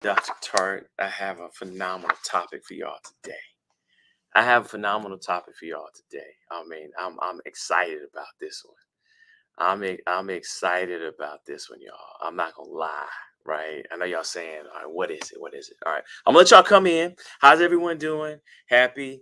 Dr. Tart. I have a phenomenal topic for y'all today. I have a phenomenal topic for y'all today. I'm excited about this one. I'm excited about this one, y'all. I'm not gonna lie, right? I know y'all saying, all right, what is it? What is it? All right, I'm gonna let y'all come in. How's everyone doing? Happy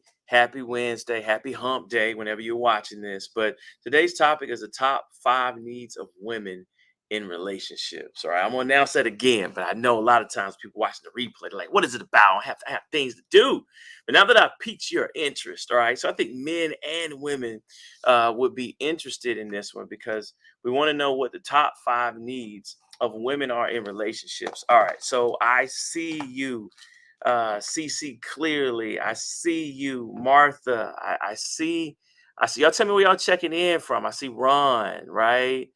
Wednesday, happy hump day whenever you're watching this. But today's topic is the top 5 needs of women in relationships. All right, I'm gonna announce that again, but I know a lot of times people watching the replay, they're like, what is it about? I have things to do. But now that I've piqued your interest, all right, so I think men and women would be interested in this one because we want to know what the top 5 needs of women are in relationships. All right, so I see you, CC clearly. I see you, Martha. I see. Y'all tell me where y'all checking in from. I see Ron, right?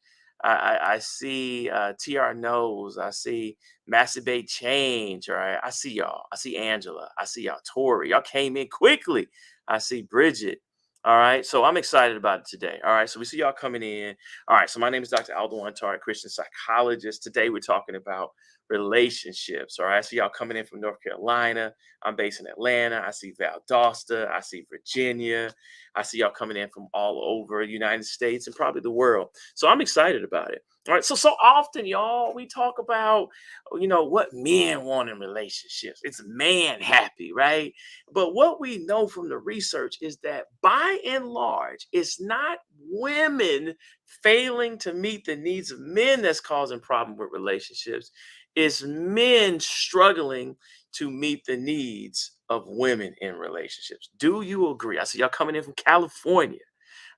I see TR Knows. I see Masturbate Change. All right. I see y'all. I see Angela. I see y'all. Tori. Y'all came in quickly. I see Bridget. All right. So I'm excited about it today. All right. So we see y'all coming in. All right. So my name is Dr. Aldo Antari, Christian psychologist. Today we're talking about relationships. All right. I see y'all coming in from North Carolina. I'm based in Atlanta. I see Valdosta. I see Virginia. I see y'all coming in from all over the United States and probably the world. So I'm excited about it. All right. So often, y'all, we talk about, what men want in relationships. It's man happy, right? But what we know from the research is that by and large, it's not women failing to meet the needs of men that's causing problem with relationships. It's men struggling to meet the needs of women in relationships. Do you agree? I see y'all coming in from California.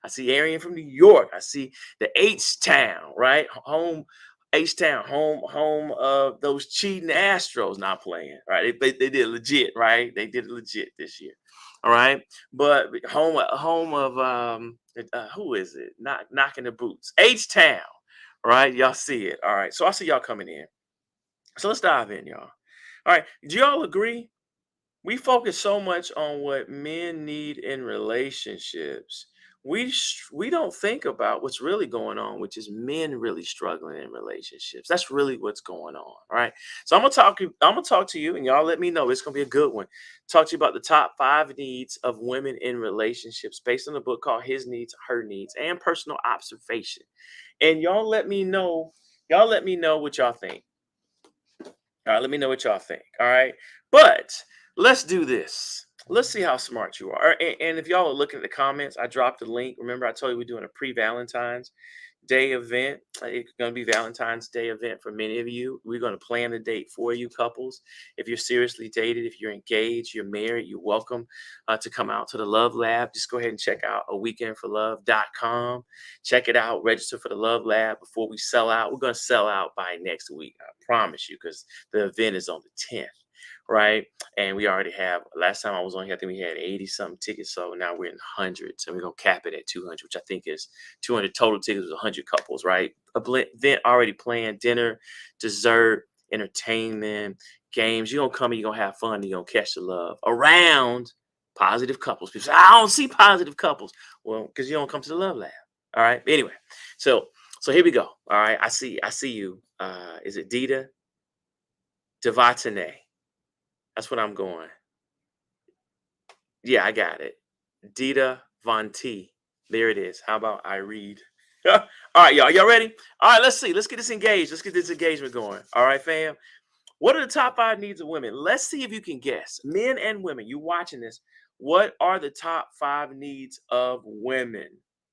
I see Arian from New York. I see the H Town, right? Home H Town, home of those cheating Astros not playing, right? They did legit, right? They did it legit this year. All right. But home of who is it? Not knocking the boots. H Town. Right. Y'all see it. All right. So I see y'all coming in. So let's dive in, y'all. All right. Do y'all agree? We focus so much on what men need in relationships. We don't think about what's really going on, which is men really struggling in relationships. That's really what's going on. All right. So I'm gonna talk to you, and y'all let me know. It's gonna be a good one. Talk to you about the top 5 needs of women in relationships based on a book called His Needs, Her Needs, and personal observation. And y'all let me know what y'all think. All right, let me know what y'all think. All right. But let's do this. Let's see how smart you are. And if y'all are looking at the comments, I dropped a link. Remember, I told you we're doing a pre-Valentine's Day event. It's going to be Valentine's Day event for many of you. We're going to plan the date for you, couples. If you're seriously dated, if you're engaged, you're married, you're welcome to come out to the Love Lab. Just go ahead and check out aweekendforlove.com. Check it out. Register for the Love Lab before we sell out. We're going to sell out by next week. I promise you, because the event is on the 10th. Right. And we already have, last time I was on here, I think we had 80 something tickets. So now we're in hundreds and we're going to cap it at 200, which I think is 200 total tickets with 100 couples. Right. Event already planned, dinner, dessert, entertainment, games. You're going to come and you're going to have fun and you're going to catch the love around positive couples. People say, I don't see positive couples. Well, because you don't come to the Love Lab. All right. Anyway, so here we go. All right. I see you. Is it Dita Devatane? That's what I'm going. Yeah, I got it. Dita Von T. There it is. How about I read? All right, y'all. Y'all ready? All right, let's see. Let's get this engaged. Let's get this engagement going. All right, fam. What are the top 5 needs of women? Let's see if you can guess. Men and women, you watching this. What are the top 5 needs of women?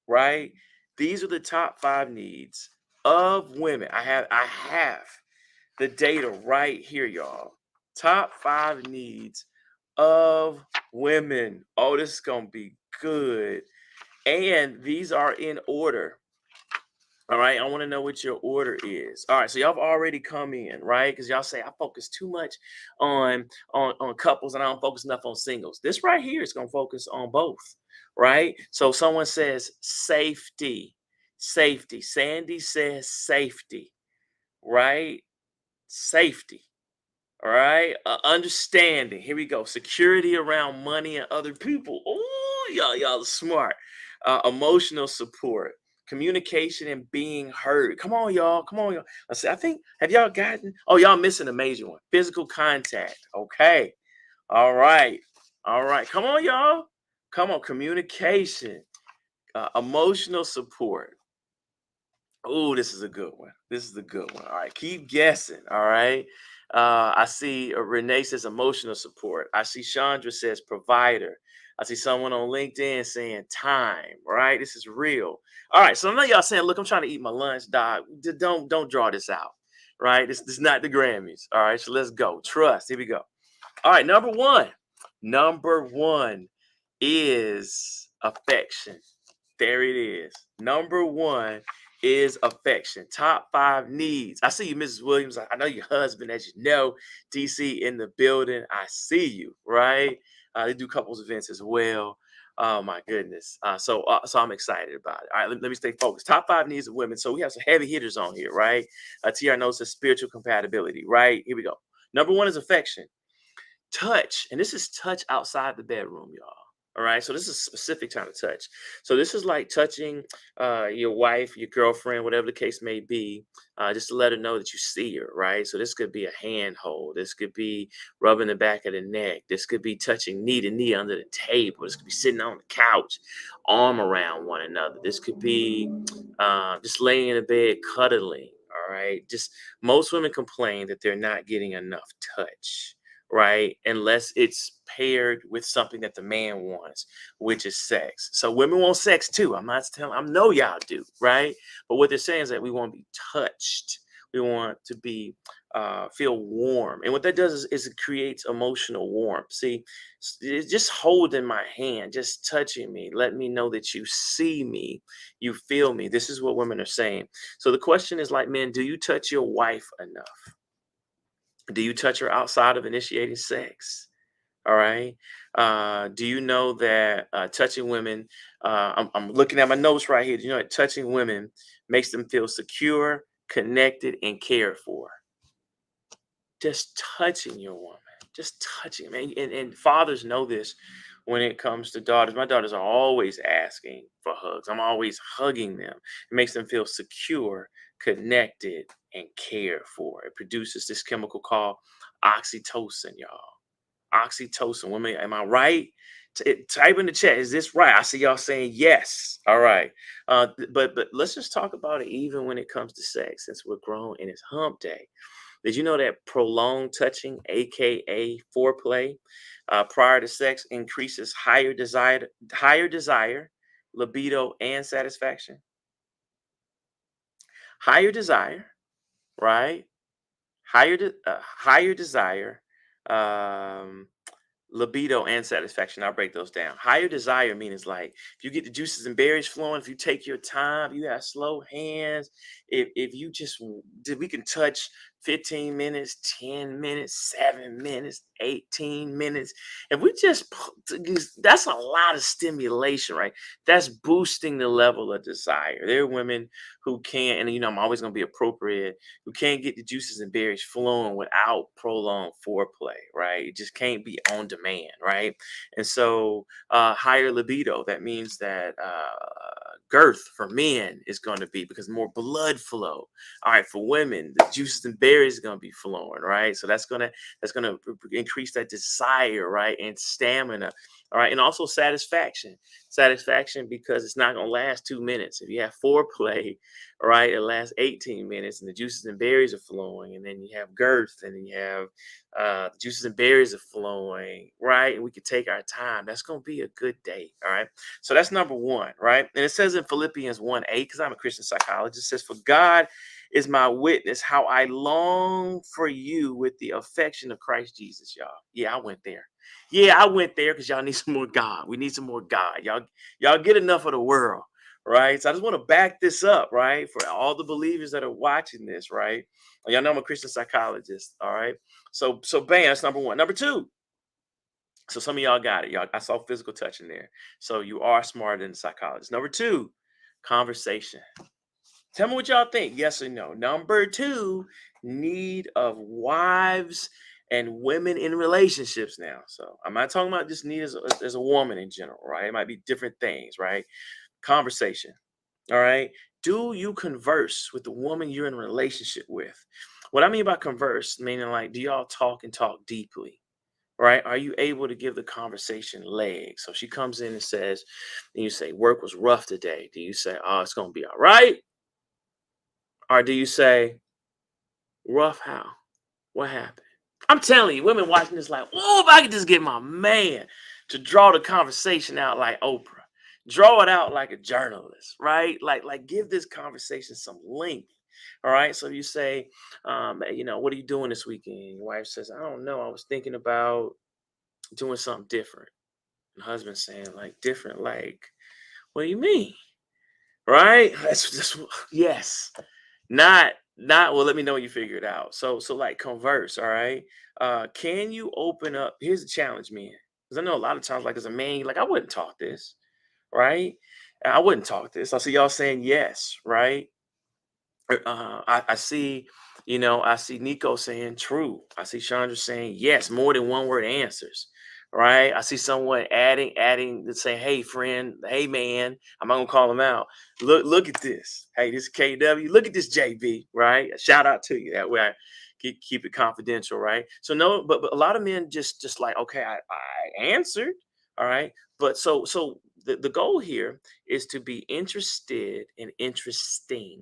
Right? These are the top 5 needs of women. I have the data right here, y'all. Top 5 needs of women. Oh, this is gonna be good. And these are in order. All right, I want to know what your order is. All right, so y'all have already come in, right? Because y'all say I focus too much on couples and I don't focus enough on singles. This right here is gonna focus on both, right? So someone says safety, safety. Sandy says safety, right? Safety. All right. Understanding. Here we go. Security around money and other people. Oh, y'all are smart. Emotional support. communication and being heard. Come on, y'all. Come on, y'all. I think, have y'all gotten, oh, y'all missing a major one. Physical contact. Okay. All right. All right. Come on, y'all. Come on. Communication, emotional support. Oh, this is a good one. This is a good one. All right, keep guessing. All right. I see Renee says emotional support. I see Chandra says provider. I see someone on LinkedIn saying time. Right, this is real. All right, so I know y'all saying, "Look, I'm trying to eat my lunch, dog. Don't draw this out." Right, this is not the Grammys. All right, so let's go. Trust. Here we go. All right, number one. Number one is affection. There it is. Number one is affection. Top five needs. I see you, Mrs. Williams. I know your husband, as you know, DC in the building. I see you, right? They do couples events as well. Oh my goodness. So I'm excited about it. All right, let me stay focused. Top five needs of women. So we have some heavy hitters on here, right? TR knows the spiritual compatibility, right? Here we go. Number one is affection. Touch, and this is touch outside the bedroom, y'all. All right, so this is a specific kind of touch. So this is like touching your wife, your girlfriend, whatever the case may be, just to let her know that you see her, right? So this could be a hand hold, this could be rubbing the back of the neck, this could be touching knee to knee under the table, this could be sitting on the couch, arm around one another, this could be just laying in the bed cuddling. All right, just most women complain that they're not getting enough touch, right? Unless it's paired with something that the man wants, which is sex. So women want sex too. I'm not telling, I know y'all do, right? But what they're saying is that we want to be touched. We want to be feel warm. And what that does is it creates emotional warmth. See, it's just holding my hand, just touching me, let me know that you see me, you feel me. This is what women are saying. So the question is like, men, do you touch your wife enough? Do you touch her outside of initiating sex? All right. Do you know that touching women, I'm looking at my notes right here. Do you know that touching women makes them feel secure, connected, and cared for? Just touching your woman, just touching. Man. And fathers know this when it comes to daughters. My daughters are always asking for hugs. I'm always hugging them. It makes them feel secure, connected, and cared for. It produces this chemical called oxytocin, y'all. Oxytocin. Women, am I right? Type in the chat. Is this right? I see y'all saying yes. All right. But let's just talk about it even when it comes to sex, since we're grown and it's hump day. Did you know that prolonged touching, aka foreplay, prior to sex, increases higher desire, libido, and satisfaction? Higher desire, right? Higher desire, um, libido, and satisfaction. I'll break those down. Higher desire means like if you get the juices and berries flowing, if you take your time, you have slow hands. If you just we can touch 15 minutes, 10 minutes, 7 minutes, 18 minutes. If we that's a lot of stimulation, right? That's boosting the level of desire. There are women who can't, and I'm always going to be appropriate, who can't get the juices and berries flowing without prolonged foreplay, right? It just can't be on demand, right? And so, higher libido, that means that girth for men is going to be because more blood flow. All right, for women, the juices and berries are going to be flowing, right? So that's gonna increase that desire, right, and stamina. All right, and also satisfaction because it's not going to last 2 minutes. If you have foreplay, all right, it lasts 18 minutes and the juices and berries are flowing, and then you have girth, and then you have the juices and berries are flowing, right? And we can take our time. That's going to be a good day. All right. So that's number one, right? And it says in Philippians 1:8, because I'm a Christian psychologist, it says, "For God is my witness, how I long for you with the affection of Christ Jesus," y'all. Yeah, I went there. Yeah, I went there because y'all need some more God. We need some more God. Y'all get enough of the world, right? So I just want to back this up, right? For all the believers that are watching this, right? Y'all know I'm a Christian psychologist, all right? So bam, that's number one. Number two, so some of y'all got it. Y'all, I saw physical touch in there. So you are smarter than a psychologist. Number two, conversation. Tell me what y'all think. Yes or no. Number two, need of wives and women in relationships now. So I'm not talking about just need as a woman in general, right? It might be different things, right? Conversation. All right. Do you converse with the woman you're in a relationship with? What I mean by converse, meaning like, do y'all talk and talk deeply? Right? Are you able to give the conversation legs? So she comes in and says, and you say, work was rough today. Do you say, oh, it's going to be all right? Or do you say, rough how? What happened? I'm telling you, women watching this like, oh, if I could just get my man to draw the conversation out like Oprah, draw it out like a journalist, right? Like give this conversation some length. All right. So you say, what are you doing this weekend? Your wife says, I don't know. I was thinking about doing something different. And husband saying, like, different, like, what do you mean? Right? That's just yes. Not well, let me know when you figure it out. So like converse, all right. Can you open up? Here's the challenge, man. Because I know a lot of times, like as a man, you're like, I wouldn't talk this, right? I wouldn't talk this. I see y'all saying yes, right? I see, I see Nico saying true. I see Chandra saying yes, more than one word answers. Right. I see someone adding to say, hey friend, hey man. I'm not gonna call him out. Look at this. Hey, this is KW. Look at this JB, right? A shout out to you. That way I keep it confidential, right? So no, but a lot of men just like, okay, I answered. All right. But so the goal here is to be interested and interesting.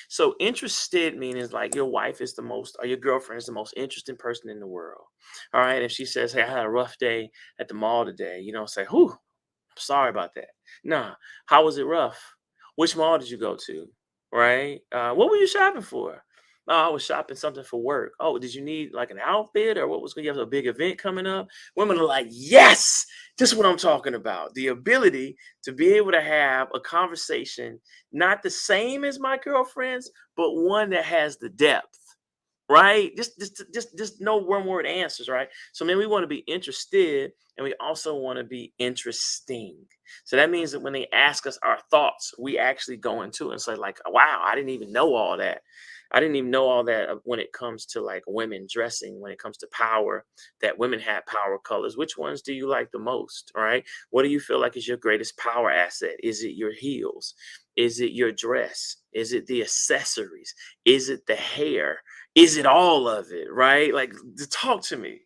So interested meaning like your wife is the most, or your girlfriend is the most interesting person in the world. All right. If she says, hey, I had a rough day at the mall today, you don't say, whew, I'm sorry about that. Nah. How was it rough? Which mall did you go to? Right? What were you shopping for? Oh, I was shopping something for work. Oh, did you need like an outfit or what was going? You have a big event coming up? Women are like, yes, this is what I'm talking about. The ability to be able to have a conversation, not the same as my girlfriend's, but one that has the depth. Right? Just no one word answers, right? So man, we want to be interested and we also want to be interesting. So that means that when they ask us our thoughts, we actually go into it and say, like, wow, I didn't even know all that. I didn't even know all that when it comes to like women dressing, when it comes to power, that women have power colors. Which ones do you like the most? All right. What do you feel like is your greatest power asset? Is it your heels? Is it your dress? Is it the accessories? Is it the hair? Is it all of it, right? Like, talk to me.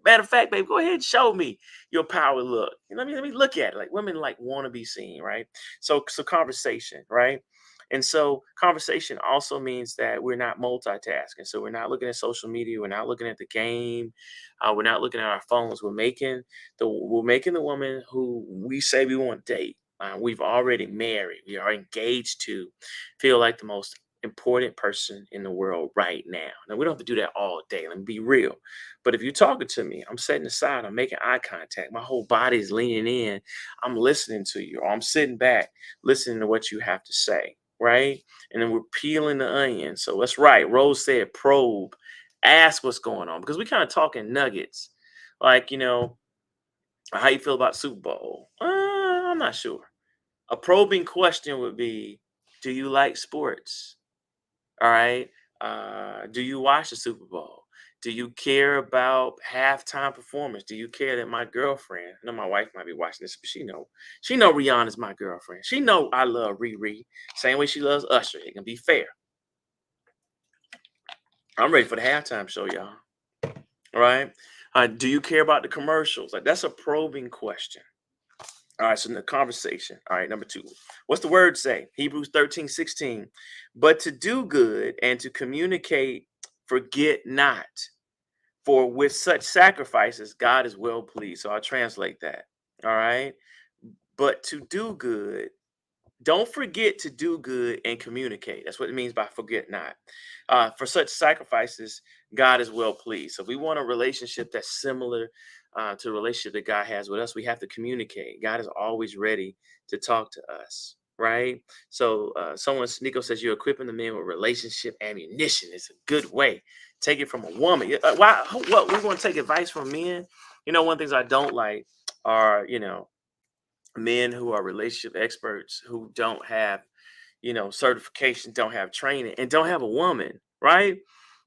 Matter of fact, babe, go ahead and show me your power look. Let me look at it. Like women like want to be seen, right? So conversation, right? And so conversation also means that we're not multitasking. So we're not looking at social media, we're not looking at the game, we're not looking at our phones. We're making the woman who we say we want to date. We've already married. We are engaged to feel like the most important person in the world right now. Now we don't have to do that all day. Let me be real. But if you're talking to me, I'm sitting aside, I'm making eye contact, my whole body is leaning in, I'm listening to you, or I'm sitting back listening to what you have to say, right? And then we're peeling the onion. So that's right. Rose said probe, ask what's going on. Because we kind of talking nuggets. Like, how you feel about Super Bowl? I'm not sure. A probing question would be, do you like sports? All right. Do you watch the Super Bowl? Do you care about halftime performance? Do you care that my girlfriend? I know my wife might be watching this, but she know Rihanna's my girlfriend. She know I love Riri, same way she loves Usher. It can be fair. I'm ready for the halftime show, y'all. All right. Do you care about the commercials? Like that's a probing question. All right, so in the conversation. All right, number two. What's the word say? Hebrews 13:16. But to do good and to communicate, forget not. For with such sacrifices, God is well pleased. So I'll translate that. All right. But to do good, don't forget to do good and communicate. That's what it means by forget not. For such sacrifices, God is well pleased. So if we want a relationship that's similar to the relationship that God has with us, we have to communicate. God is always ready to talk to us, right? So Nico says you're equipping the men with relationship ammunition. It's a good way. Take it from a woman. Why? What we want to take advice from men? One of the things I don't like are men who are relationship experts who don't have certification, don't have training, and don't have a woman, right?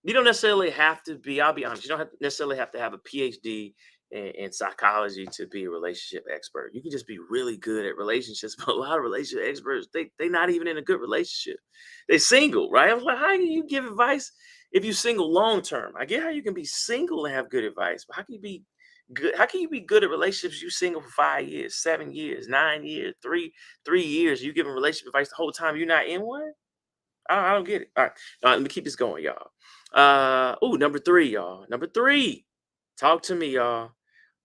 You don't necessarily have to be, I'll be honest, you don't necessarily have to have a PhD in psychology to be a relationship expert. You can just be really good at relationships, but a lot of relationship experts, they not even in a good relationship. They single, right? I was like, how can you give advice if you single long term? I get how you can be single and have good advice, but how can you be good? How can you be good at relationships? You single for 5 years, 7 years, 9 years, three years. You giving relationship advice the whole time you're not in one. I don't get it. All right, let me keep this going, y'all. Number three, y'all. Number three. Talk to me, y'all.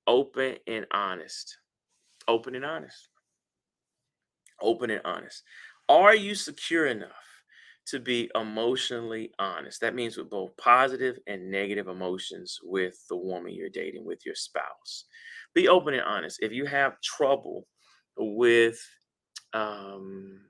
Open and honest. Open and honest. Open and honest. Are you secure enough to be emotionally honest? That means with both positive and negative emotions with the woman you're dating, with your spouse. Be open and honest. If you have trouble with um,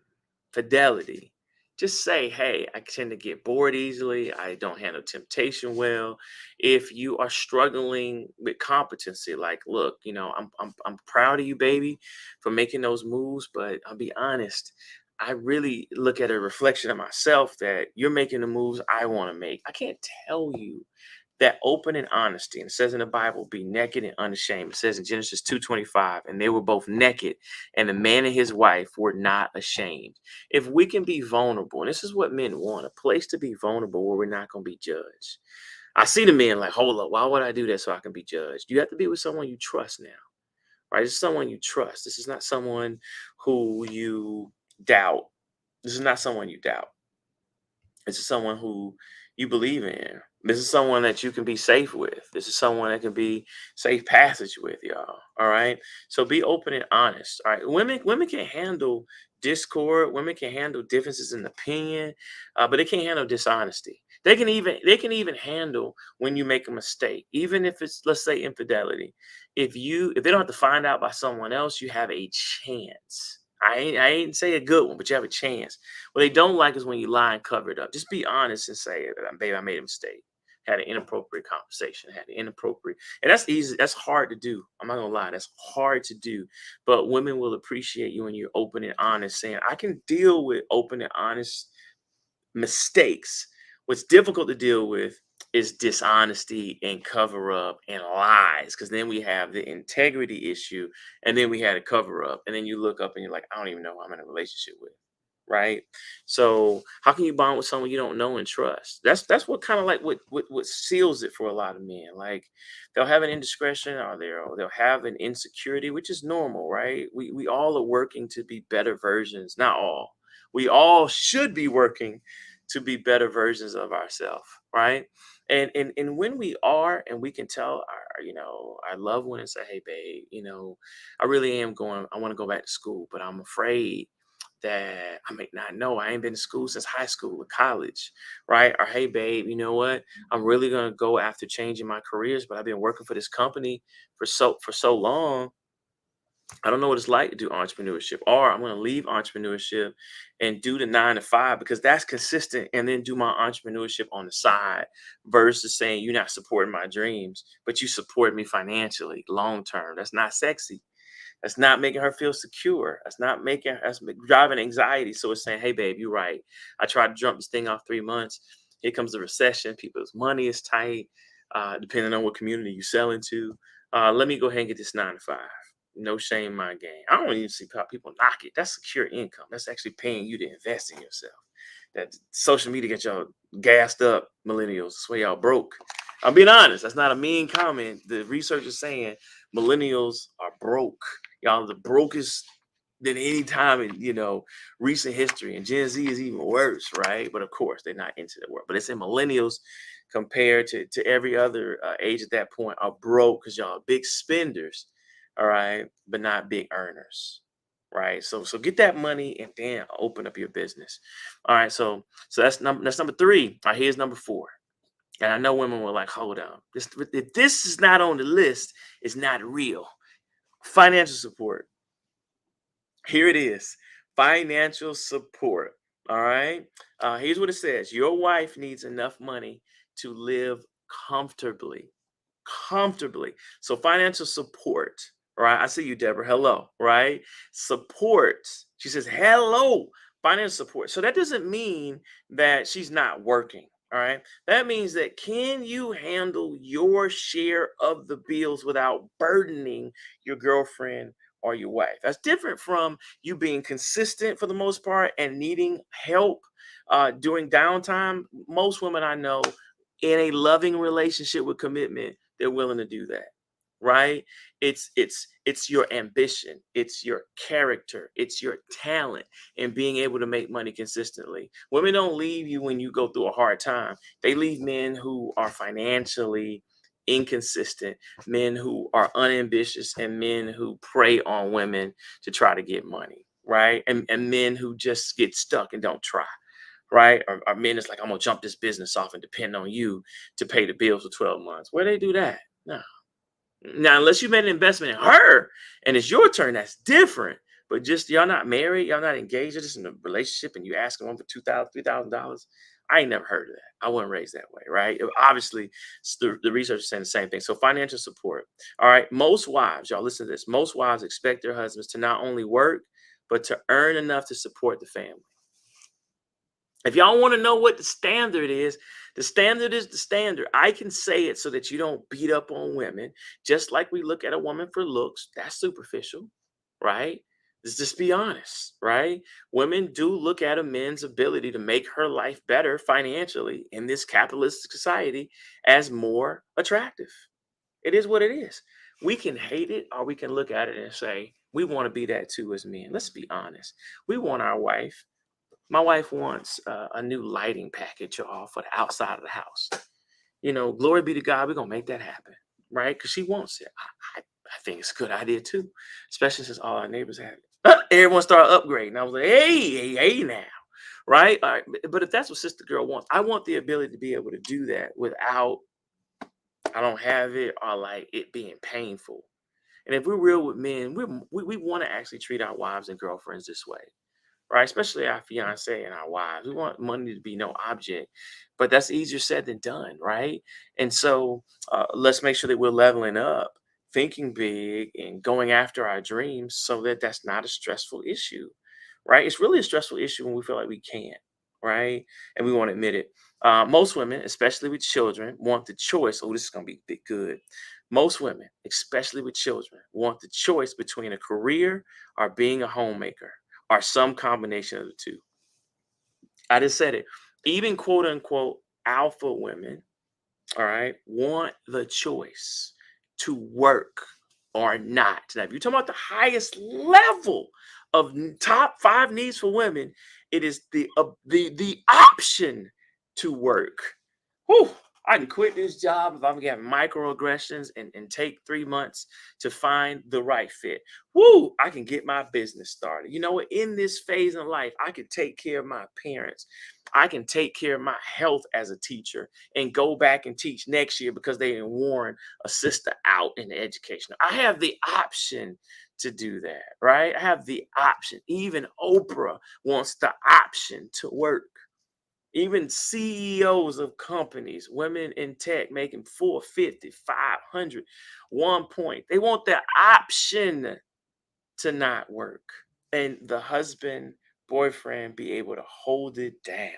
fidelity, just say, hey, I tend to get bored easily. I don't handle temptation well. If you are struggling with competency, like, look, I'm proud of you, baby, for making those moves, but I'll be honest. I really look at a reflection of myself that you're making the moves I want to make. I can't tell you that open and honesty. And it says in the Bible, be naked and unashamed. It says in Genesis 2:25, and they were both naked, and the man and his wife were not ashamed. If we can be vulnerable, and this is what men want, a place to be vulnerable where we're not going to be judged. I see the men like, hold up, why would I do that so I can be judged? You have to be with someone you trust now, right? This is someone you trust. This is not someone who you doubt. This is not someone you doubt. This is someone who you believe in. This is someone that you can be safe with. This is someone that can be safe passage with, y'all. All right. So be open and honest. All right. Women can handle discord. Women can handle differences in opinion, but they can't handle dishonesty. They can even handle when you make a mistake, even if it's, let's say, infidelity. If they don't have to find out by someone else, you have a chance. I ain't say a good one, but you have a chance. What they don't like is when you lie and cover it up. Just be honest and say, babe, I made a mistake. Had an inappropriate conversation. Had an inappropriate, and that's easy. That's hard to do. I'm not gonna lie. That's hard to do. But women will appreciate you when you're open and honest, saying, I can deal with open and honest mistakes. What's difficult to deal with is dishonesty and cover up and lies, because then we have the integrity issue, and then we had a cover up, and then you look up and you're like, I don't even know who I'm in a relationship with, right? So how can you bond with someone you don't know and trust? That's what kind of like what seals it for a lot of men. Like, they'll have an indiscretion, or they'll have an insecurity, which is normal, right? We all are working to be better versions. Not all. We all should be working to be better versions of ourselves, right? And when we are, and we can tell our loved one and say, hey babe, I really am going, I want to go back to school, but I'm afraid that I may not know. I ain't been to school since high school or college, right? Or hey babe, you know what? I'm really gonna go after changing my careers, but I've been working for this company for so long. I don't know what it's like to do entrepreneurship, or I'm going to leave entrepreneurship and do the 9 to 5, because that's consistent, and then do my entrepreneurship on the side, versus saying you're not supporting my dreams, but you support me financially long term. That's not sexy. That's not making her feel secure. That's driving anxiety. So it's saying, hey, babe, you're right. I tried to jump this thing off 3 months. Here comes the recession. People's money is tight, depending on what community you sell into. Let me go ahead and get this 9 to 5. No shame, my game. I don't even see how people knock it. That's secure income. That's actually paying you to invest in yourself. That social media get y'all gassed up, millennials. That's why y'all broke. I'm being honest. That's not a mean comment. The research is saying millennials are broke. Y'all the brokest than any time in recent history. And Gen Z is even worse, right? But of course, they're not into the world. But it's in millennials compared to every other age at that point are broke, because y'all are big spenders, all right, but not big earners, right? So get that money and then open up your business. All right, so that's number three. All right, here's number four. And I know women were like, hold on, if this is not on the list, it's not real. Financial support. Here it is. Financial support. All right. Here's what it says: your wife needs enough money to live comfortably. Comfortably. So financial support. Right. I see you, Deborah. Hello. Right. Support. She says, hello. Financial support. So that doesn't mean that she's not working. All right. That means that can you handle your share of the bills without burdening your girlfriend or your wife? That's different from you being consistent for the most part and needing help during downtime. Most women I know in a loving relationship with commitment, they're willing to do that. Right? It's your ambition, it's your character, it's your talent and being able to make money consistently. Women don't leave you when you go through a hard time. They leave men who are financially inconsistent, men who are unambitious, and men who prey on women to try to get money, right? And men who just get stuck and don't try. Right? Or men that's like, I'm gonna jump this business off and depend on you to pay the bills for 12 months. Where they do that? No. Now, unless you made an investment in her and it's your turn, that's different. But just y'all not married, y'all not engaged, you're just in a relationship and you asking one for $2,000, $3,000. I ain't never heard of that. I wasn't raised that way, right? Obviously, the research is saying the same thing. So financial support. All right. Most wives, y'all listen to this. Most wives expect their husbands to not only work, but to earn enough to support the family. If y'all want to know what the standard is the standard. I can say it so that you don't beat up on women. Just like we look at a woman for looks, that's superficial, right? Let's just be honest, right? Women do look at a man's ability to make her life better financially in this capitalistic society as more attractive. It is what it is. We can hate it or we can look at it and say, we want to be that too as men. Let's be honest. We want our wife My wife wants a new lighting package, y'all, for the outside of the house. Glory be to God, we're gonna make that happen, right? Because she wants it. I think it's a good idea too, especially since all our neighbors have it. Everyone started upgrading. I was like, hey, now, right? All right, but if that's what sister girl wants, I want the ability to be able to do that without I don't have it or like it being painful. And if we're real with men, we want to actually treat our wives and girlfriends this way, right? Especially our fiance and our wives. We want money to be no object, but that's easier said than done, right? And so let's make sure that we're leveling up, thinking big, and going after our dreams so that that's not a stressful issue, right? It's really a stressful issue when we feel like we can't, right? And we won't admit it. Most women, especially with children, want the choice. Oh, this is going to be big good. Most women, especially with children, want the choice between a career or being a homemaker or some combination of the two. I just said it. Even quote unquote alpha women, all right, want the choice to work or not. Now, if you're talking about the highest level of top five needs for women, it is the option to work. Whew, I can quit this job if I'm getting microaggressions and take 3 months to find the right fit. Woo, I can get my business started. You know what? In this phase in life, I can take care of my parents. I can take care of my health as a teacher and go back and teach next year because they didn't warn a sister out in the education. I have the option to do that, right? I have the option. Even Oprah wants the option to work. Even CEOs of companies, women in tech making 450, 500, 1 point. They want the option to not work. And the husband, boyfriend be able to hold it down,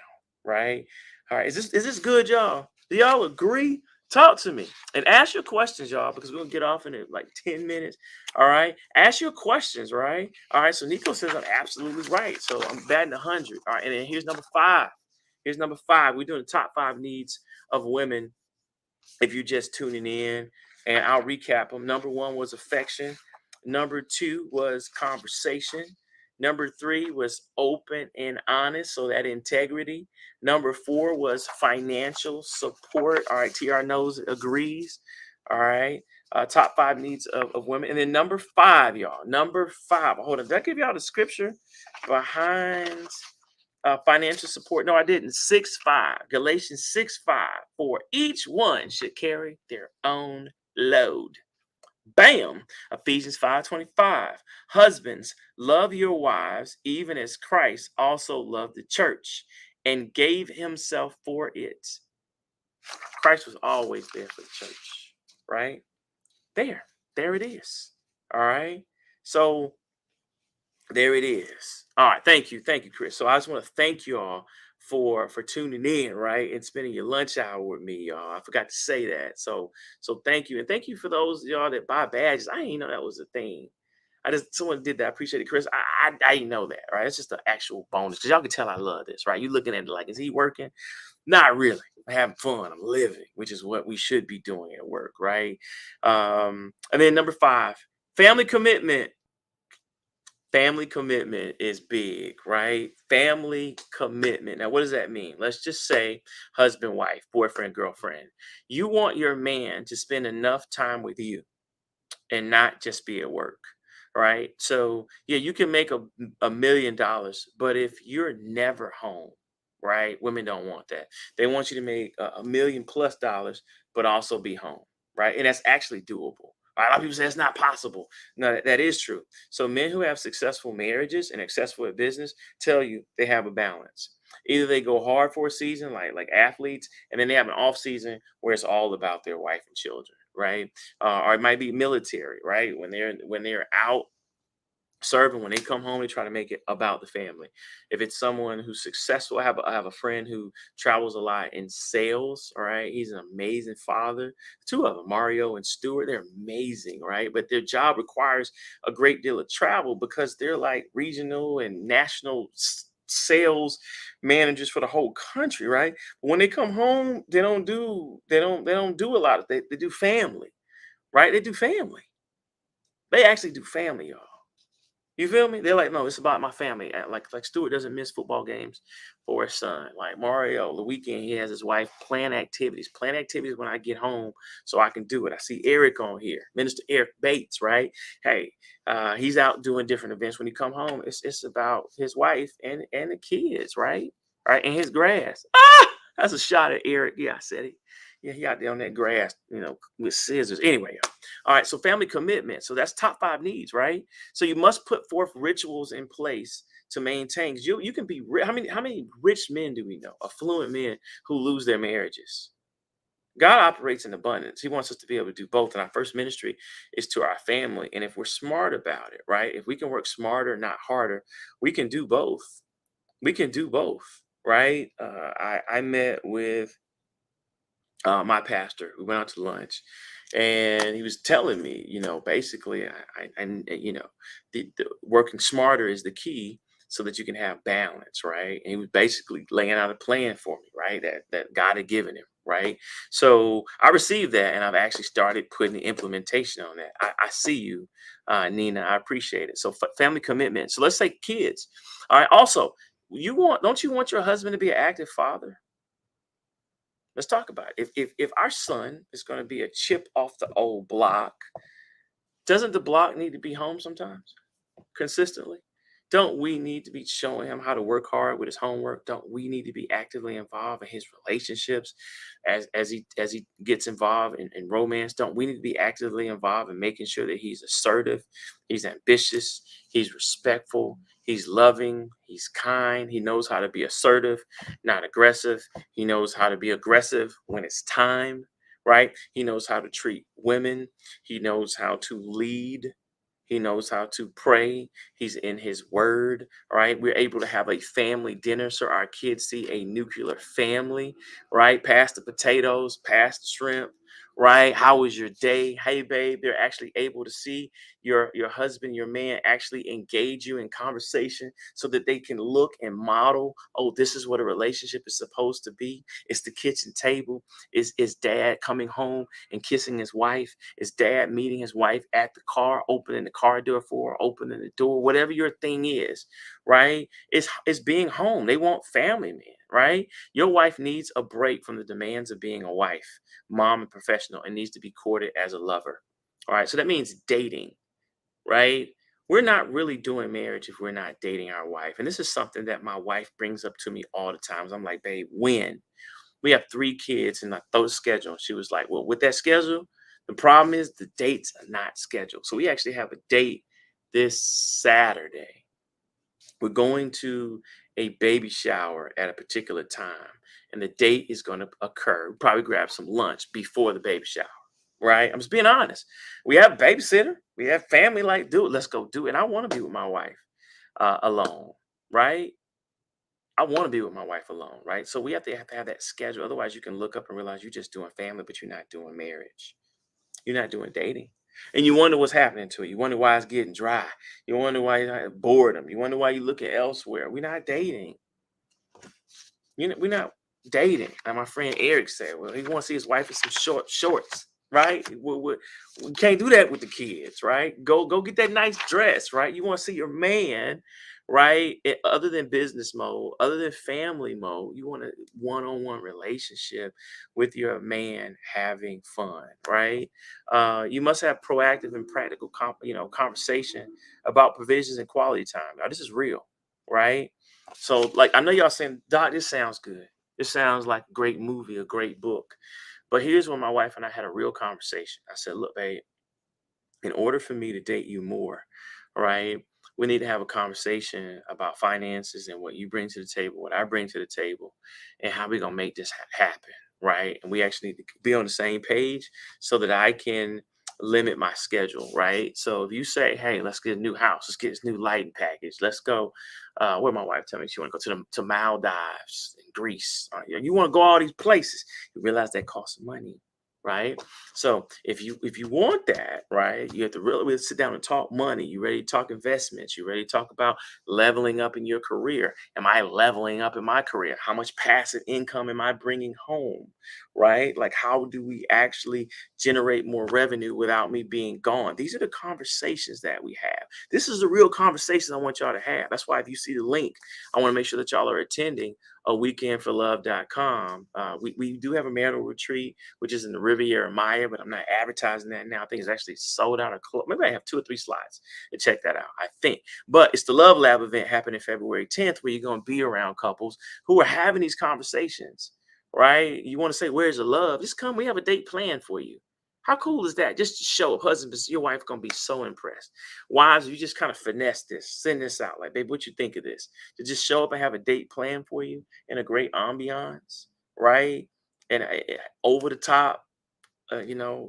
right? All right. Is this good, y'all? Do y'all agree? Talk to me and ask your questions, y'all, because we're gonna get off in like 10 minutes. All right. Ask your questions, right? All right. So Nico says I'm absolutely right. So I'm batting 100. All right. And then here's number five. Here's number five. We're doing the top five needs of women if you're just tuning in. And I'll recap them. Number one was affection. Number two was conversation. Number three was open and honest, so that integrity. Number four was financial support. All right, TR knows, agrees. All right. Top five needs of women. And then number five, y'all. Number five. Hold on. Did I give y'all the scripture behind financial support? No, I didn't. 6:5. Galatians 6:5. For each one should carry their own load. Bam. Ephesians 5:25. Husbands, love your wives, even as Christ also loved the church and gave himself for it. Christ was always there for the church, right? There it is. All right. So there it is. All right. Thank you, Chris. So I just want to thank you all for tuning in, right, and spending your lunch hour with me, y'all. I forgot to say that. So thank you, and thank you for those y'all that buy badges. I didn't know that was a thing. I just someone did that. I appreciate it, Chris. I didn't know that, right? It's just an actual bonus because y'all can tell I love this, right? You looking at it like, is he working? Not really. I'm having fun. I'm living, which is what we should be doing at work, right? And then number 5, family commitment. Family commitment is big, right? Family commitment. Now, what does that mean? Let's just say husband, wife, boyfriend, girlfriend. You want your man to spend enough time with you and not just be at work, right? So, yeah, you can make $1 million, but if you're never home, right? Women don't want that. They want you to make a million plus dollars, but also be home, right? And that's actually doable. A lot of people say it's not possible. No, that is true. So men who have successful marriages and successful at business tell you they have a balance. Either they go hard for a season, like athletes, and then they have an off season where it's all about their wife and children, right? Or it might be military, right? When they're out serving, when they come home, they try to make it about the family. If it's someone who's successful, I have a friend who travels a lot in sales. All right, he's an amazing father. Two of them, Mario and Stuart, they're amazing, right? But their job requires a great deal of travel because they're like regional and national sales managers for the whole country, right? But when they come home, they don't do a lot of they do family, right? They do family. They actually do family, y'all. You feel me? They're like, no, it's about my family. Like Stuart doesn't miss football games for his son. Like Mario, the weekend he has his wife plan activities. Plan activities when I get home so I can do it. I see Eric on here, Minister Eric Bates, right? Hey, he's out doing different events. When he come home, it's about his wife and the kids, right? Right, and his grass. Ah, that's a shot at Eric. Yeah, I said it. Yeah, he out there on that grass, with scissors. Anyway, all right. So family commitment. So that's top 5 needs, right? So you must put forth rituals in place to maintain. 'Cause you can be how many rich men do we know? Affluent men who lose their marriages. God operates in abundance. He wants us to be able to do both. And our first ministry is to our family. And if we're smart about it, right? If we can work smarter, not harder, we can do both. We can do both, right? I met with my pastor. We went out to lunch, and he was telling me, basically, the working smarter is the key so that you can have balance, right? And he was basically laying out a plan for me, right? That God had given him, right? So I received that, and I've actually started putting the implementation on that. I see you, Nina. I appreciate it. So family commitment. So let's say kids. All right. Also, don't you want your husband to be an active father? Let's talk about it. If our son is going to be a chip off the old block, doesn't the block need to be home sometimes, consistently? Don't we need to be showing him how to work hard with his homework? Don't we need to be actively involved in his relationships as he gets involved in romance? Don't we need to be actively involved in making sure that he's assertive, he's ambitious, he's respectful, he's loving, he's kind, he knows how to be assertive, not aggressive. He knows how to be aggressive when it's time, right? He knows how to treat women. He knows how to lead. He knows how to pray. He's in his word. All right. We're able to have a family dinner so our kids see a nuclear family, right? Pass the potatoes, pass the shrimp, right? How was your day? Hey, babe. They're actually able to see your husband, your man actually engage you in conversation so that they can look and model, oh, this is what a relationship is supposed to be. It's the kitchen table. Is dad coming home and kissing his wife? Is dad meeting his wife at the car, opening the car door for her, opening the door, whatever your thing is, right? It's being home. They want family, man, right? Your wife needs a break from the demands of being a wife, mom, and professional, and needs to be courted as a lover. All right. So that means dating, right? We're not really doing marriage if we're not dating our wife. And this is something that my wife brings up to me all the time. I'm like, babe, when? We have 3 kids and I throw the schedule. She was like, well, with that schedule, the problem is the dates are not scheduled. So we actually have a date this Saturday. We're going to a baby shower at a particular time, and the date is going to occur. We'll probably grab some lunch before the baby shower, right? I'm just being honest. We have a babysitter, we have family. Like, dude, let's go do it. And I want to be with my wife alone, right? I want to be with my wife alone, right? So we have to have that schedule. Otherwise, you can look up and realize you're just doing family, but you're not doing marriage. You're not doing dating. And you wonder what's happening to it. You wonder why it's getting dry. You wonder why you have boredom. You wonder why you're looking elsewhere. We're not dating. We're not dating. Like my friend Eric said, well, he wants to see his wife in some shorts, right? We can't do that with the kids, right? Go get that nice dress, right? You want to see your man, right? Other than business mode, other than family mode, you want a one-on-one relationship with your man having fun, right? You must have proactive and practical, conversation about provisions and quality time. Now, this is real, right? So, like, I know y'all saying, Doc, this sounds good. This sounds like a great movie, a great book. But here's when my wife and I had a real conversation. I said, look, babe, in order for me to date you more, right, we need to have a conversation about finances and what you bring to the table, what I bring to the table, and how we're going to make this happen, right? And we actually need to be on the same page so that I can limit my schedule, right? So if you say, hey, let's get a new house, let's get this new lighting package, let's go, where my wife tell me she want to go to Maldives in Greece. You want to go all these places. You realize that costs money, right? So if you want that, right, you have to really sit down and talk money. You ready to talk investments? You ready to talk about leveling up in your career? Am I leveling up in my career? How much passive income am I bringing home? Right? Like, how do we actually generate more revenue without me being gone? These are the conversations that we have. This is the real conversation I want y'all to have. That's why if you see the link, I want to make sure that y'all are attending a weekendforlove.com. We do have a marital retreat, which is in the Riviera Maya, but I'm not advertising that now. I think it's actually sold out or closed. Maybe I have 2 or 3 slides to check that out, I think. But it's the Love Lab event happening February 10th, where you're going to be around couples who are having these conversations, right? You want to say, where's the love? Just come. We have a date planned for you. How cool is that? Just to show husbands, your wife gonna be so impressed. Wives, you just kind of finesse this, send this out. Like, babe, what you think of this? To just show up and have a date planned for you in a great ambiance, right? And over the top,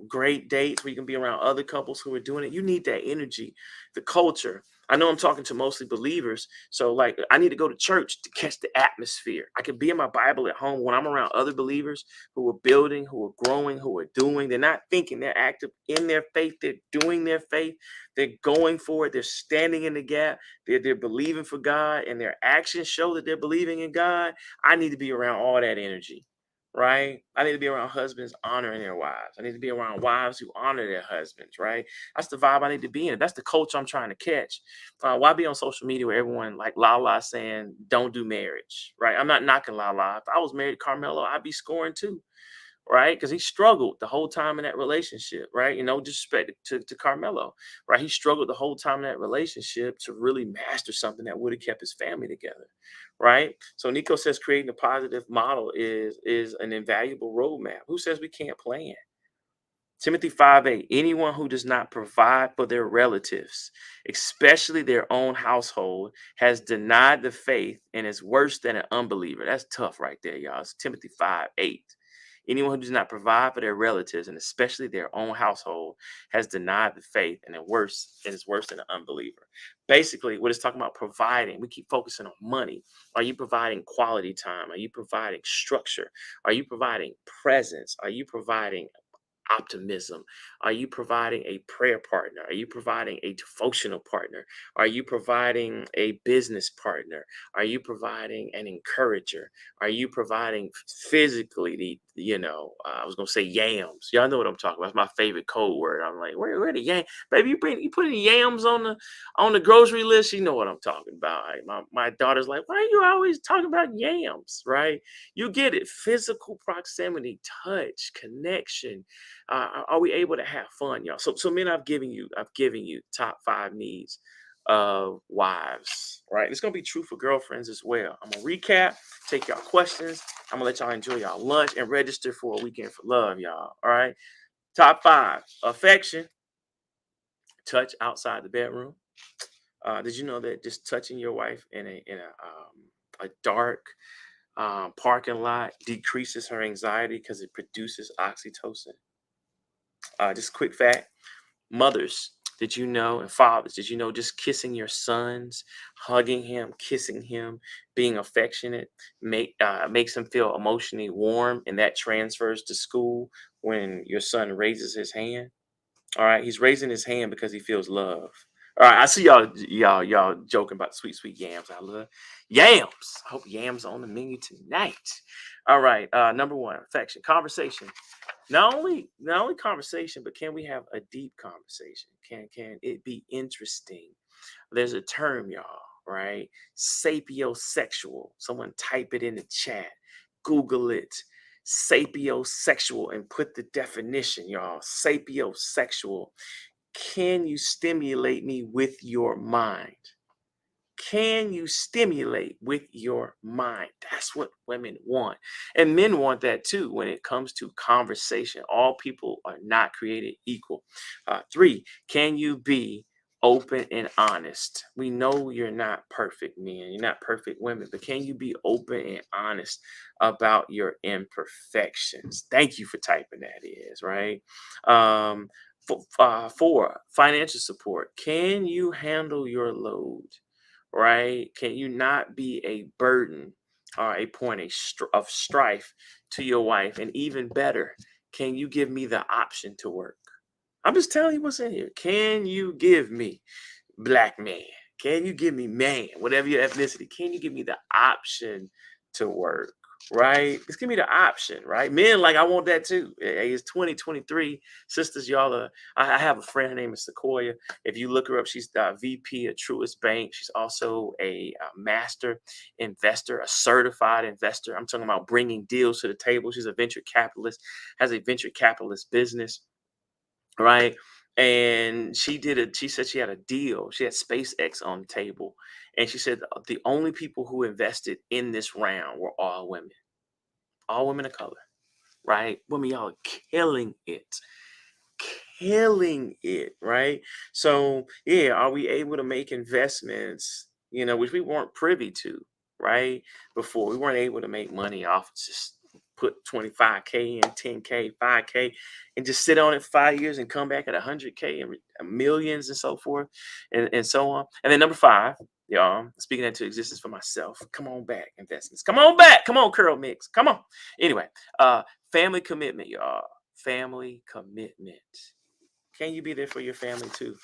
great dates where you can be around other couples who are doing it. You need that energy, the culture. I know I'm talking to mostly believers, so like I need to go to church to catch the atmosphere. I can be in my Bible at home when I'm around other believers who are building, who are growing, who are doing. They're not thinking, they're active in their faith, they're doing their faith, they're going for it, they're standing in the gap, they're believing for God, and their actions show that they're believing in God. I need to be around all that energy, right? I need to be around husbands honoring their wives. I need to be around wives who honor their husbands, right? That's the vibe I need to be in. That's the culture I'm trying to catch. Why be on social media where everyone like Lala saying don't do marriage, right? I'm not knocking Lala. If I was married to Carmelo, I'd be scoring too, right? Because he struggled the whole time in that relationship, right? No disrespect to Carmelo, right? He struggled the whole time in that relationship to really master something that would have kept his family together, right? So Nico says creating a positive model is an invaluable roadmap. Who says we can't plan? Timothy 5:8, anyone who does not provide for their relatives, especially their own household, has denied the faith and is worse than an unbeliever. That's tough right there, y'all. It's Timothy 5:8. Anyone who does not provide for their relatives and especially their own household has denied the faith and is worse than an unbeliever. Basically, what it's talking about providing, we keep focusing on money. Are you providing quality time? Are you providing structure? Are you providing presence? Are you providing optimism? Are you providing a prayer partner? Are you providing a devotional partner? Are you providing a business partner? Are you providing an encourager? Are you providing physically I was gonna say yams. Y'all know what I'm talking about. It's my favorite code word. I'm like, where the yam? Baby, you put any yams on the grocery list? You know what I'm talking about. Right? My daughter's like, why are you always talking about yams? Right? You get it. Physical proximity, touch, connection. Are we able to have fun, y'all? So men, I've given you top 5 needs of wives, right? It's gonna be true for girlfriends as well. I'm gonna recap, take y'all questions. I'm gonna let y'all enjoy y'all lunch and register for a weekend for love, y'all. All right. Top 5: affection, touch outside the bedroom. Did you know that just touching your wife in a dark parking lot decreases her anxiety because it produces oxytocin? Just a quick fact: mothers Did you know, and fathers, did you know just kissing your sons, hugging him, kissing him, being affectionate, makes him feel emotionally warm, and that transfers to school when your son raises his hand? All right, he's raising his hand because he feels love. All right, I see y'all joking about sweet, sweet yams. I love yams. I hope yams are on the menu tonight. All right, number one, affection, conversation. Not only conversation, but can we have a deep conversation? Can it be interesting? There's a term, y'all, right? Sapiosexual. Someone type it in the chat. Google it. Sapiosexual and put the definition, y'all. Sapiosexual. Can you stimulate me with your mind? Can you stimulate with your mind? That's what women want. And men want that too when it comes to conversation. All people are not created equal. Three, can you be open and honest? We know you're not perfect men, you're not perfect women, but can you be open and honest about your imperfections? Thank you for typing that is, right? Four, financial support. Can you handle your load? Right? Can you not be a burden or a point of strife to your wife? And even better, can you give me the option to work? I'm just telling you what's in here. Can you give me black man? Can you give me man? Whatever your ethnicity, can you give me the option to work? Right? Just give me the option, right? Men, like, I want that too. It's 2023. Sisters, y'all are. I have a friend, her name is Sequoia. If you look her up, she's the VP at Truist Bank. She's also a master investor, a certified investor. I'm talking about bringing deals to the table. She's a venture capitalist, has a venture capitalist business, right? And she said she had a deal. She had SpaceX on the table. And she said the only people who invested in this round were all women of color, right? Women, y'all are killing it, right? So, yeah, are we able to make investments, which we weren't privy to, right? Before we weren't able to make money off just put 25K in, 10K, 5K, and just sit on it 5 years and come back at 100K and millions and so forth and so on. And then number five, y'all, speaking into existence for myself. Come on back, investments. Come on back. Come on, Curl Mix. Come on. Anyway, family commitment, y'all. Family commitment. Can you be there for your family too?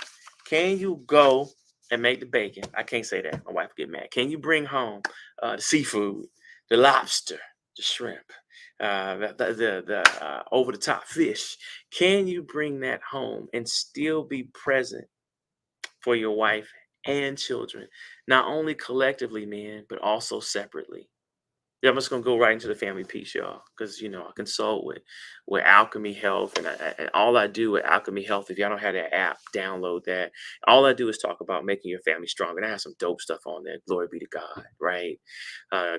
Can you go and make the bacon? I can't say that. My wife will get mad. Can you bring home the seafood, the lobster, the shrimp, the over the top fish? Can you bring that home and still be present for your wife and children, not only collectively, men, but also separately? Yeah, I'm just gonna go right into the family piece, y'all, because I consult with Alchemy Health, and all I do with Alchemy Health. If y'all don't have that app, download that. All I do is talk about making your family stronger, and I have some dope stuff on there. Glory be to God, right?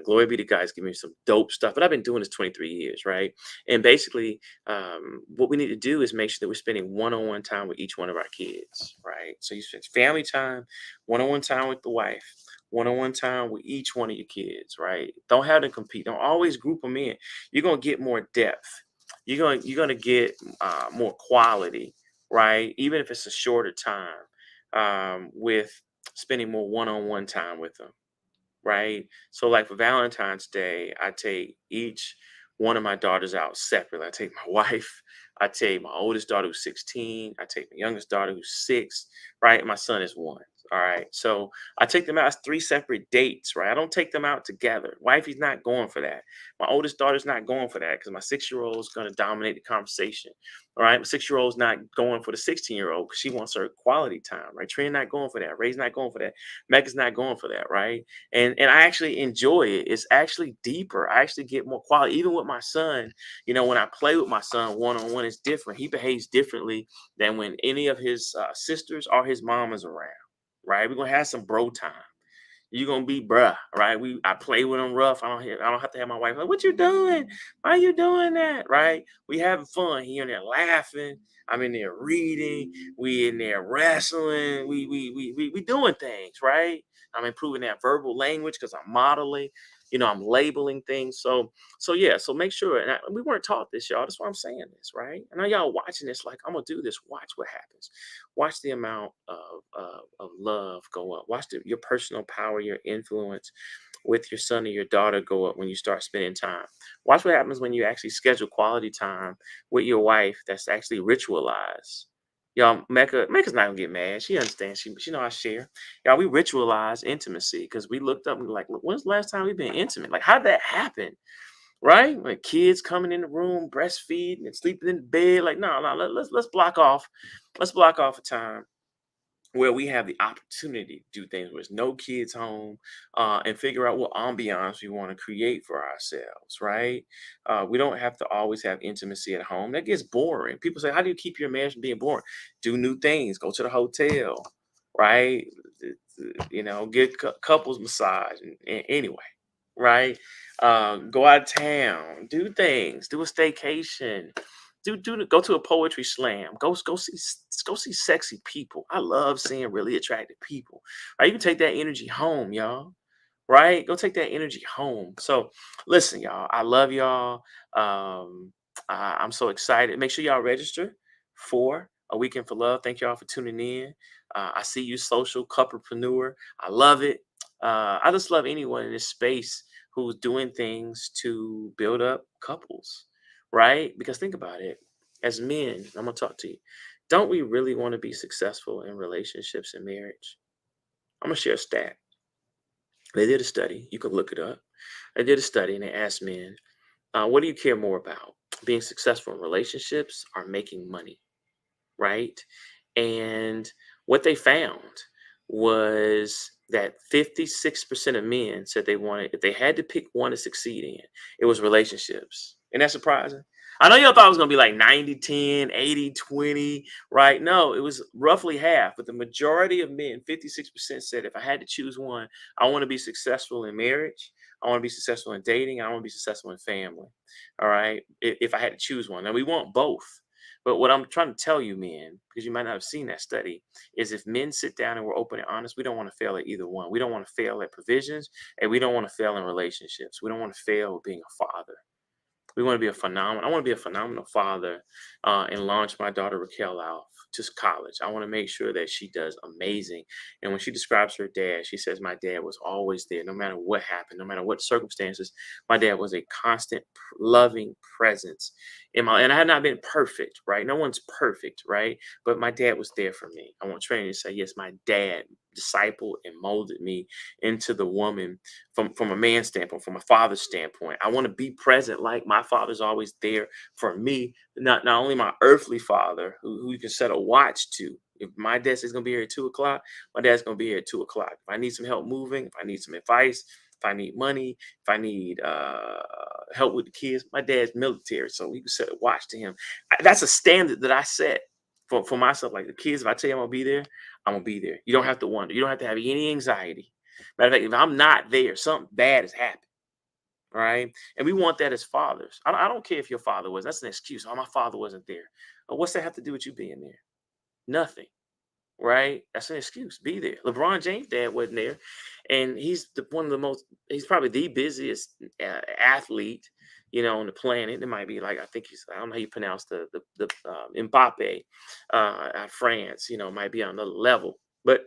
Glory be to God, is giving me some dope stuff. But I've been doing this 23 years, right? And basically, what we need to do is make sure that we're spending one-on-one time with each one of our kids, right? So you spend family time, one-on-one time with the wife, one-on-one time with each one of your kids, right? Don't have them compete. Don't always group them in. You're gonna get more depth. You're gonna get more quality, right? Even if it's a shorter time, with spending more one-on-one time with them, right? So, like for Valentine's Day, I take each one of my daughters out separately. I take my wife, I take my oldest daughter who's 16, I take my youngest daughter who's 6, right? My son is 1. All right. So I take them out as 3 separate dates, right? I don't take them out together. Wifey's not going for that. My oldest daughter's not going for that because my 6-year-old is going to dominate the conversation. All right. My 6-year-old's not going for the 16-year-old because she wants her quality time, right? Trina not going for that. Ray's not going for that. Megan's not going for that, right? And I actually enjoy it. It's actually deeper. I actually get more quality. Even with my son, when I play with my son one-on-one, it's different. He behaves differently than when any of his sisters or his mom is around, right? We're gonna have some bro time. You're gonna be bruh, right? I play with him rough. I don't have to have my wife like, what you doing? Why you doing that? Right? We having fun. He in there laughing. I'm in there reading. We in there wrestling. We doing things, right? I'm improving that verbal language because I'm modeling. I'm labeling things. So yeah. So make sure. And we weren't taught this, y'all. That's why I'm saying this, right? I know y'all watching this. Like, I'm gonna do this. Watch what happens. watch the amount of love go up. Watch your personal power, your influence with your son or your daughter go up when you start spending time. Watch what happens when you actually schedule quality time with your wife that's actually ritualized. Y'all, Mecca's not gonna get mad. She understands. She know I share. Y'all, we ritualize intimacy because we looked up and were like, "Look, when's the last time we've been intimate? Like, how'd that happen? Right? Like kids coming in the room, breastfeeding and sleeping in the bed. Like, no, no, let's block off. Let's block off a time where we have the opportunity to do things where there's no kids home, and figure out what ambiance we want to create for ourselves, right? We don't have to always have intimacy at home. That gets boring. People say, how do you keep your marriage from being boring? Do new things, go to the hotel, right? Get couples massage. Anyway, right? Go out of town, do things, do a staycation, go to a poetry slam. Go see sexy people. I love seeing really attractive people. Right? You can take that energy home, y'all. Right? Go take that energy home. So listen, y'all. I love y'all. I'm so excited. Make sure y'all register for a weekend for love. Thank y'all for tuning in. I see you, social couplepreneur. I love it. I just love anyone in this space who's doing things to build up couples, right? Because think about it. As men, I'm gonna talk to you. Don't we really want to be successful in relationships and marriage? I'm gonna share a stat. They did a study. You can look it up. They did a study and they asked men, what do you care more about? Being successful in relationships or making money? Right? And what they found was that 56% of men said they wanted, if they had to pick one to succeed in, it was relationships. Isn't that surprising? I know y'all thought it was going to be like 90-10, 80-20, right? No, it was roughly half, but the majority of men, 56% said if I had to choose one, I want to be successful in marriage, I want to be successful in dating, I want to be successful in family. All right. If I had to choose one. Now we want both. But what I'm trying to tell you, men, because you might not have seen that study, is if men sit down and we're open and honest, we don't want to fail at either one. We don't want to fail at provisions, and we don't want to fail in relationships. We don't want to fail at being a father. We want to be a phenomenal. I want to be a phenomenal father, and launch my daughter Raquel out to college. I want to make sure that she does amazing. And when she describes her dad, she says, "My dad was always there, no matter what happened, no matter what circumstances. My dad was a constant, loving presence in my." And I had not been perfect, right? No one's perfect, right? But my dad was there for me. I want Training to say, "Yes, my dad discipled and molded me into the woman from a man's standpoint, from a father's standpoint. I want to be present like my father's always there for me, not only my earthly father who you can set a watch to. If my dad says he's gonna be here at 2 o'clock, my dad's gonna be here at 2 o'clock. If I need some help moving, if I need some advice, if I need money, if I need help with the kids, my dad's military, so we can set a watch to him. That's a standard that I set for myself. Like the kids, if I tell you I'm gonna be there, I'm gonna be there. You don't have to wonder. You don't have to have any anxiety. Matter of fact, if I'm not there, something bad has happened. Right? And we want that as fathers. I don't care if your father was. That's an excuse. Oh, my father wasn't there. What's that have to do with you being there? Nothing. Right? That's an excuse. Be there. LeBron James' dad wasn't there, and he's one of the most. He's probably the busiest athlete, on the planet. It might be like I think he's. I don't know how you pronounce the Mbappe, at France. Might be on another level, but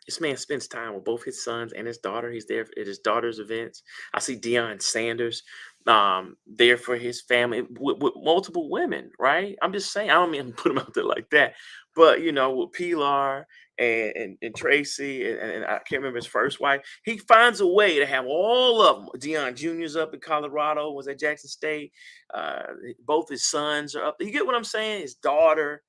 this man spends time with both his sons and his daughter. He's there at his daughter's events. I see Deion Sanders there for his family with multiple women, right? I'm just saying, I don't mean to put him out there like that, but with Pilar and Tracy and I can't remember his first wife, he finds a way to have all of them. Deion Jr.'s up in Colorado, was at Jackson State. Uh, Both his sons are up. You get what I'm saying? His daughter.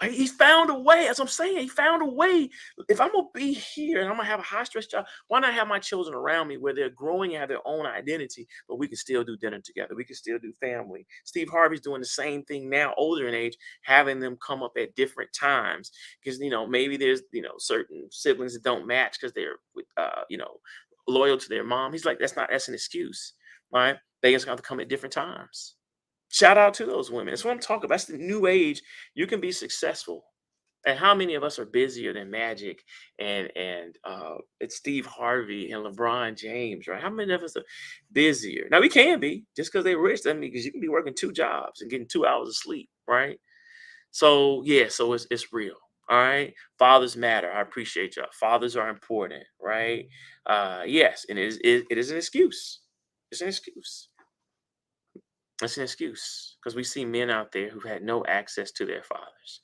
He found a way. That's what I'm saying. He found a way. If I'm gonna be here and I'm gonna have a high stress job, why not have my children around me where they're growing and have their own identity, but we can still do dinner together. We can still do family. Steve Harvey's doing the same thing now, older in age, having them come up at different times because maybe there's certain siblings that don't match because they're loyal to their mom. He's like, that's an excuse, right? They just have to come at different times. Shout out to those women. That's what I'm talking about. That's the new age. You can be successful. And how many of us are busier than Magic and it's Steve Harvey and LeBron James, right? How many of us are busier? Now we can be just because they're rich. I mean, because you can be working 2 jobs and getting 2 hours of sleep, right? So yeah, so it's real. All right. Fathers matter. I appreciate y'all. Fathers are important, right? Yes, and it is an excuse. It's an excuse. It's an excuse because we see men out there who've had no access to their fathers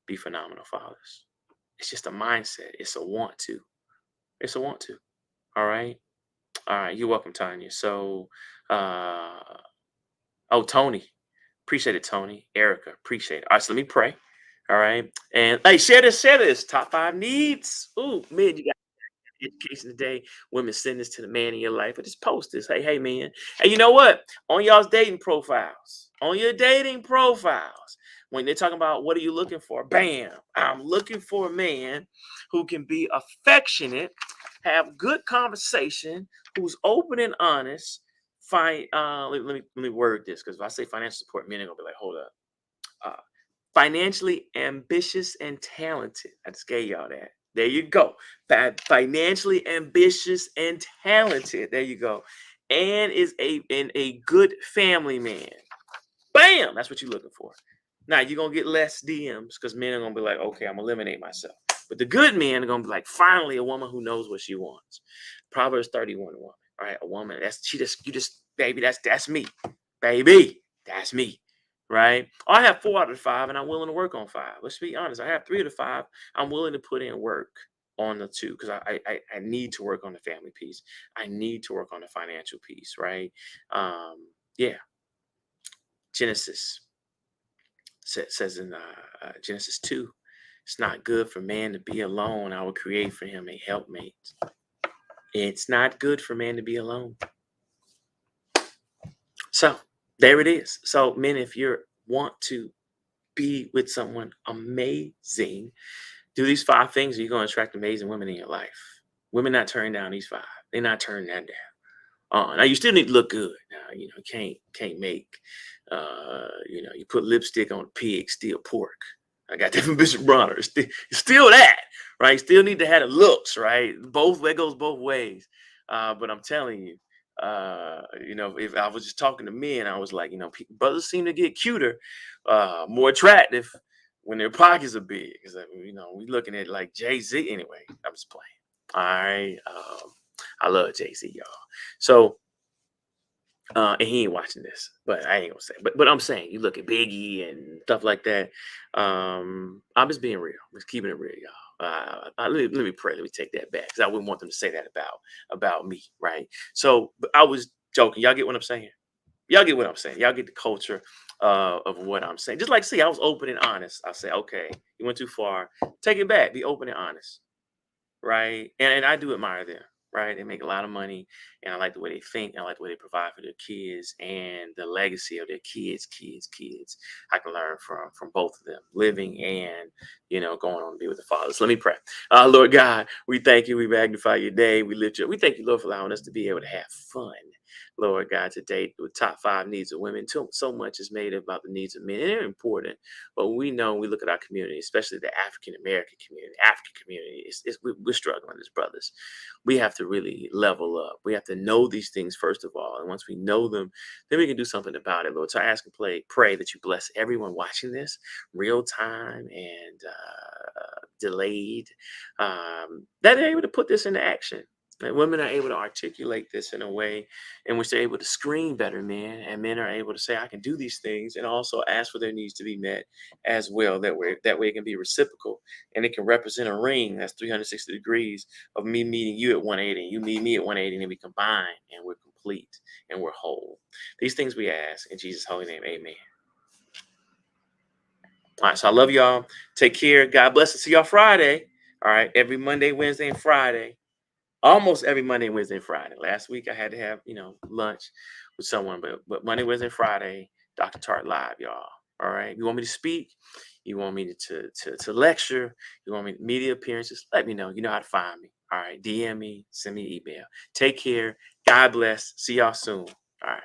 be phenomenal fathers. It's just a mindset. It's a want to. It's a want to. All right. All right. You're welcome, Tanya. So, uh, oh, Tony. Appreciate it, Tony. Erica. Appreciate it. All right. So let me pray. All right. And hey, share this. Share this. Top 5 needs. Ooh, man, you got education today. Women, send this to the man in your life. Or just post this. Hey, man. Hey, you know what? On y'all's dating profiles, on your dating profiles, when they're talking about what are you looking for, bam, I'm looking for a man who can be affectionate, have good conversation, who's open and honest. Let me word this, because if I say financial support, men are gonna be like, hold up. Uh, Financially ambitious and talented. I just gave y'all that. There you go. Financially ambitious and talented. There you go. And is a good family man. Bam! That's what you're looking for. Now you're gonna get less DMs because men are gonna be like, okay, I'm gonna eliminate myself. But the good men are gonna be like, finally, a woman who knows what she wants. Proverbs 31 woman. All right, a woman baby, that's me. Baby, that's me. Right? I have 4 out of 5, and I'm willing to work on 5. Let's be honest. I have 3 out of 5. I'm willing to put in work on the 2 because I need to work on the family piece. I need to work on the financial piece, right? Yeah. Genesis says in Genesis 2, it's not good for man to be alone. I will create for him a helpmate. It's not good for man to be alone. So there it is. So men, if you want to be with someone amazing, do these 5 things, and you're going to attract amazing women in your life. Women not turning down these 5. They're not turning that down. Now you still need to look good. Now, can't make, you put lipstick on a pig, steal pork. I got that from Bishop Bronner. Still that, right? Still need to have the looks, right? That goes both ways. But I'm telling you, if I was just talking to men, I was like, brothers seem to get cuter, more attractive when their pockets are big. Because we looking at like Jay-Z. Anyway, I'm just playing. All right. I love Jay-Z, y'all. So, and he ain't watching this, but I ain't gonna say. But I'm saying, you look at Biggie and stuff like that. I'm just being real. I'm just keeping it real, y'all. Let me pray. Let me take that back, because I wouldn't want them to say that about me, right? So, but I was joking. Y'all get what I'm saying? Y'all get what I'm saying? Y'all get the culture of what I'm saying. Just like, see, I was open and honest. I say, okay, you went too far. Take it back. Be open and honest, right? And I do admire them, right? They make a lot of money, and I like the way they think, and I like the way they provide for their kids and the legacy of their kids. I can learn from both of them, living and going on to be with the Father. So let me pray. Lord God, we thank you. We magnify your day. We lift you up. We thank you, Lord, for allowing us to be able to have fun. Lord God, today with top 5 needs of women, so much is made about the needs of men, and they're important. But we know, we look at our community, especially the African American community, we're struggling as brothers. We have to really level up. We have to know these things first of all, and once we know them, then we can do something about it, Lord. So I ask and pray that you bless everyone watching this real time and delayed, that they're able to put this into action. And women are able to articulate this in a way in which they're able to screen better men, and men are able to say, I can do these things, and also ask for their needs to be met as well. That way it can be reciprocal, and it can represent a ring that's 360 degrees of me meeting you at 180, and you meet me at 180, and then we combine, and we're complete, and we're whole. These things we ask in Jesus' holy name, amen. All right, so I love y'all. Take care. God bless and see y'all Friday. All right, every Monday, Wednesday, and Friday. Almost every Monday, Wednesday, and Friday. Last week I had to have, lunch with someone, but Monday, Wednesday, Friday, Dr. Tart Live, y'all. All right. You want me to speak? You want me to lecture? You want me media appearances? Let me know. You know how to find me. All right. DM me, send me an email. Take care. God bless. See y'all soon. All right.